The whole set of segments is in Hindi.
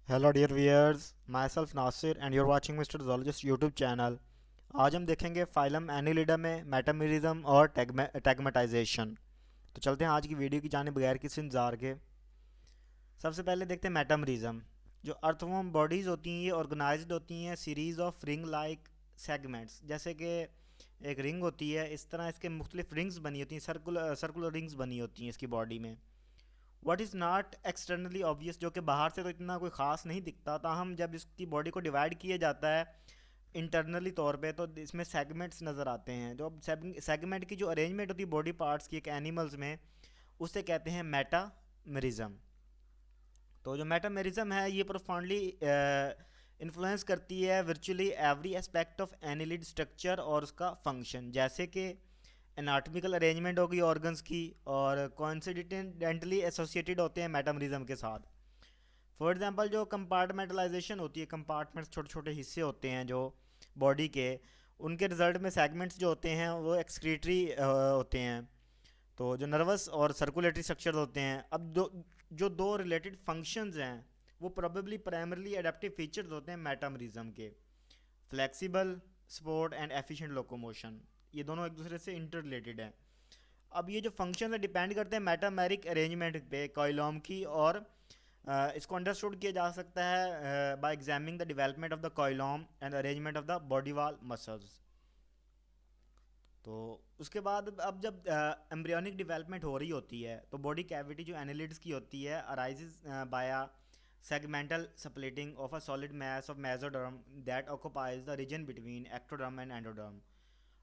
Hello dear viewers, myself Nasir and you're watching mister zoologist YouTube channel. आज हम देखेंगे फाइलम एनिलिडा में मेटामेरिज्म और टैग्मेटाइजेशन। तो चलते हैं आज की वीडियो की जाने बगैर किसी इंतजार के। सबसे पहले देखते हैं मेटामेरिज्म। जो अर्थवॉर्म बॉडीज़ होती हैं ये ऑर्गेनाइज्ड होती हैं series of ring like segments. जैसे कि एक रिंग होती है, इस तरह इसके मुख्तलिफ रिंग्स बनी होती हैं, सर्कुलर सर्कुलर रिंग्स बनी होती हैं इसकी बॉडी में। What is not externally obvious, जो कि बाहर से तो इतना कोई ख़ास नहीं दिखता, ताहम जब इसकी बॉडी को डिवाइड किया जाता है इंटरनली तौर पे तो इसमें सेगमेंट्स नज़र आते हैं। जो सेगमेंट की जो अरेंजमेंट होती है बॉडी पार्ट्स की एक एनिमल्स में, उसे कहते हैं मेटामेरिज्म। तो जो मेटामेरिज्म है ये प्रोफाउंडली इन्फ्लुएंस करती है virtually every aspect of annelid structure और उसका फंक्शन। जैसे कि एनाटॉमिकल अरेंजमेंट होगी ऑर्गन्स की, और कॉन्सिडेंटली एसोसिएटेड होते हैं मेटामेरिज्म के साथ। फॉर एग्जांपल जो कंपार्टमेंटलाइजेशन होती है, कंपार्टमेंट्स छोटे छोटे हिस्से होते हैं जो बॉडी के, उनके रिजल्ट में सेगमेंट्स जो होते हैं वो एक्सक्रीटरी होते हैं। तो जो नर्वस और सर्कुलेटरी स्ट्रक्चर होते हैं, अब दो रिलेटेड फंक्शंस हैं, वो प्रोबेबली प्राइमरली एडेप्टिव फीचर्स होते हैं मेटामेरिज्म के। Flexible support and efficient locomotion, ये दोनों एक दूसरे से इंटर रिलेटेड हैं। अब ये जो फंक्शन है डिपेंड करते हैं मेटामेरिक अरेंजमेंट पे, कॉइलॉम की। और इसको अंडरस्टूड किया जा सकता है by examining the development of the coelom and arrangement of the body wall muscles. तो उसके बाद अब जब एम्ब्रियोनिक डेवलपमेंट हो रही होती है तो बॉडी कैविटी जो एनालिड्स की होती है arises by segmental splitting of a solid mass of mesoderm that occupies the region between ectoderm and endoderm।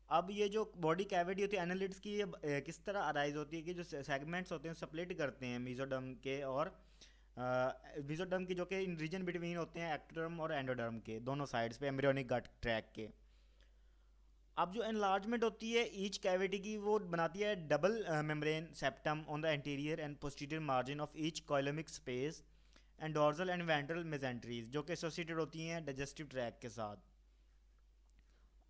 अब ये जो बॉडी कैविटी होती है एनालिड्स की, ये किस तरह अराइज होती है कि जो सेगमेंट्स होते हैं स्प्लिट करते हैं मीजोडर्म के और मीजोडर्म की, जो कि इन रीजन बिटवीन होते हैं एक्टोडर्म और एंडोडर्म के दोनों साइड्स पे एम्ब्रियोनिक गट ट्रैक के। अब जो एनलार्जमेंट होती है ईच कैविटी की, वो बनाती है double membrane septum on the interior and posterior margin of each coelomic space and dorsal and ventral mesenteries, जो कि एसोसिएटेड होती हैं डाइजेस्टिव ट्रैक के साथ।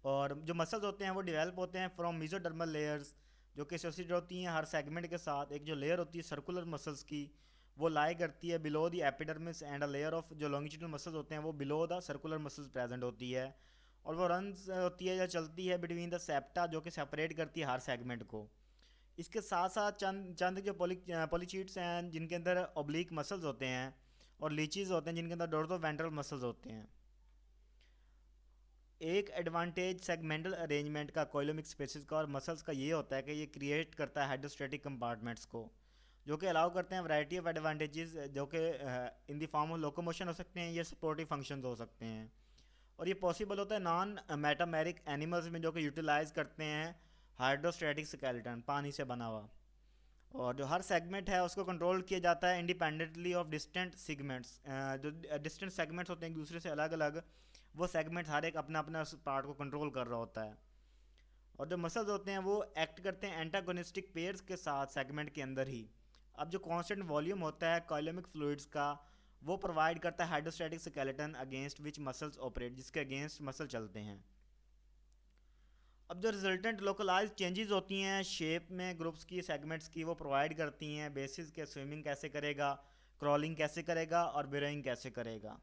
और जो मसल्स होते हैं वो डेवलप होते हैं फ्रॉम मीजोडर्मल लेयर्स, जो कि एसोसिएटेड होती हैं हर सेगमेंट के साथ। एक जो लेयर होती है सर्कुलर मसल्स की, वो लाई करती है below the epidermis, and a layer of जो लॉन्गिट्यूडनल मसल्स होते हैं वो below the circular muscles present होती है। और वो रन्स होती है या चलती है बिटवीन द सेप्टा, जो कि सेपरेट करती है हर सेगमेंट को। इसके साथ साथ चंद चंद जो पॉलीचीट्स हैं जिनके अंदर ओब्लिक मसल्स होते हैं, और लीचीज होते हैं जिनके अंदर डोर्सो वेंट्रल मसल्स होते हैं। एक एडवांटेज सेगमेंटल अरेंजमेंट का कोइलोमिक स्पेसिस का और मसल्स का ये होता है कि ये क्रिएट करता है हाइड्रोस्टैटिक कंपार्टमेंट्स को, जो कि अलाउ करते हैं वैरायटी ऑफ एडवांटेजेस, जो कि in the form of locomotion हो सकते हैं या सपोर्टिव फंक्शंस हो सकते हैं। और ये पॉसिबल होता है नॉन मेटामेरिक एनिमल्स में, जो कि यूटिलाइज करते हैं हाइड्रोस्टैटिक स्केलेटन, पानी से बना हुआ। और जो हर सेगमेंट है उसको कंट्रोल किया जाता है इंडिपेंडेंटली ऑफ डिस्टेंट सेगमेंट्स। जो डिस्टेंट सेगमेंट्स होते हैं एक दूसरे से अलग अलग, वो सेगमेंट हर एक अपना अपना उस पार्ट को कंट्रोल कर रहा होता है। और जो मसल्स होते हैं वो एक्ट करते हैं एंटागोनिस्टिक पेयर्स के साथ सेगमेंट के अंदर ही। अब जो कांस्टेंट वॉल्यूम होता है कॉइलोमिक फ्लूइड्स का, वो प्रोवाइड करता है hydrostatic skeleton against which muscles operate, जिसके अगेंस्ट मसल चलते हैं। अब जो रिजल्टेंट लोकलाइज चेंजेस होती हैं शेप में ग्रुप्स की, सेगमेंट्स की, वो प्रोवाइड करती हैं बेसिस के स्विमिंग कैसे करेगा, क्रॉलिंग कैसे करेगा और बिरोइंग कैसे करेगा।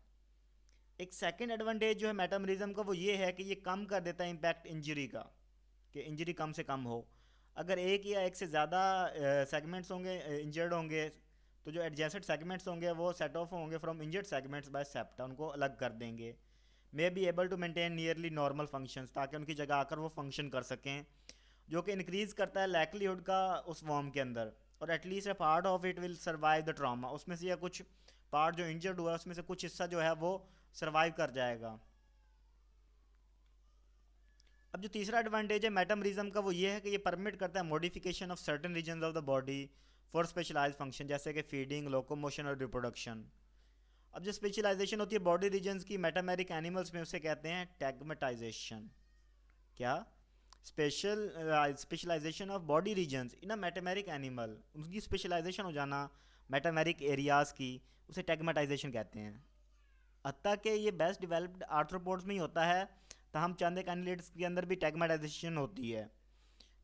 एक सेकंड एडवांटेज जो है मेटामरिज्म का वो ये है कि ये कम कर देता है इम्पैक्ट इंजरी का, कि इंजरी कम से कम हो। अगर एक या एक से ज़्यादा सेगमेंट्स होंगे इंजर्ड होंगे, तो जो एडजेसेंट सेगमेंट्स होंगे वो सेट ऑफ होंगे from injured segments by septa, उनको अलग कर देंगे। May be able to maintain nearly normal functions, ताकि उनकी जगह आकर वो फंक्शन कर सकें, जो कि इंक्रीज़ करता है लाइक्लीहुड का उस फॉर्म के अंदर। और at least A part of it will survive the trauma, उसमें से या कुछ पार्ट जो इंजर्ड हुआ है उसमें से कुछ हिस्सा जो है वो सर्वाइव कर जाएगा। अब जो तीसरा एडवांटेज है मेटामरिज्म का वो ये है कि ये परमिट करता है modification of certain region of the body for specialise function, जैसे कि फीडिंग, लोकोमोशन और रिप्रोडक्शन। अब जो स्पेशलाइजेशन होती है बॉडी रीजन्स की मेटामेरिक एनिमल्स में, उसे कहते हैं टैग्मेटाइजेशन। क्या? Special specialisation of body regions in a metameric animal, उनकी स्पेशलाइजेशन हो जाना मेटामेरिक एरियाज की, उसे टैग्मेटाइजेशन कहते हैं। हत्ता कि ये बेस्ट डेवलप्ड आर्थ्रोपोड्स में ही होता है, ताहम चंद एक एनिलिड्स के अंदर भी टैग्मेटाइजेशन होती है,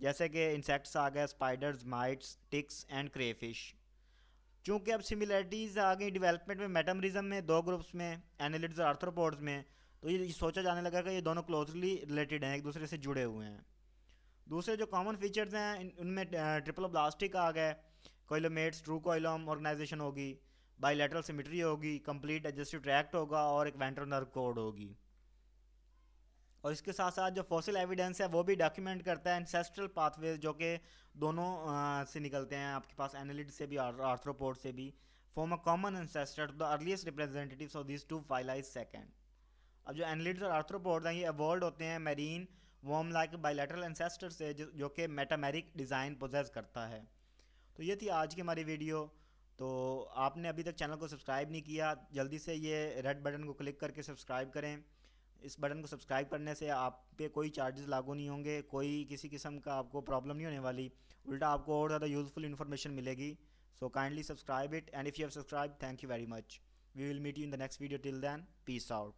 जैसे कि इंसेक्ट्स आ गए, spiders, mites, ticks and crayfish. चूँकि अब सिमिलरिटीज़ आ गई डेवलपमेंट में मेटामरिज्म में दो ग्रुप्स में, एनालिड्स और आर्थ्रोपोड्स में, तो ये सोचा जाने लगा कि ये दोनों क्लोजली रिलेटेड हैं, एक दूसरे से जुड़े हुए हैं। दूसरे जो कॉमन फीचर्स हैं उनमें ट्रिपलोब्लास्टिक आ गए, कोइलोमेट्स ट्रू कोइलम ऑर्गेनाइजेशन होगी, बाईलेटरल सिमेट्री होगी, कंप्लीट एडजस्टिव ट्रैक्ट होगा और एक वेंट्रल नर्व कोड होगी। और इसके साथ साथ जो फॉसिल एविडेंस है वो भी डॉक्यूमेंट करता है एंसेस्ट्रल पाथवेज जो कि दोनों से निकलते हैं, आपके पास एनालिड से भी और आर्थ्रोपोड से भी, form a common ancestor, the earliest representatives of this two phyla is second. अब जो एनालिड्स और आर्थ्रोपोड्स हैं ये एवॉल्व होते हैं marine worm like bilateral ancestor से जो कि मेटामेरिक डिज़ाइन पोजेस करता है। तो ये थी आज की हमारी वीडियो। तो आपने अभी तक चैनल को सब्सक्राइब नहीं किया, जल्दी से ये रेड बटन को क्लिक करके सब्सक्राइब करें। इस बटन को सब्सक्राइब करने से आप पे कोई चार्जेस लागू नहीं होंगे, कोई किसी किस्म का आपको प्रॉब्लम नहीं होने वाली, उल्टा आपको और ज़्यादा यूज़फुल इन्फॉर्मेशन मिलेगी। So kindly subscribe it, and if you have subscribe, thank you very much. We will meet you in the next video, till then peace out.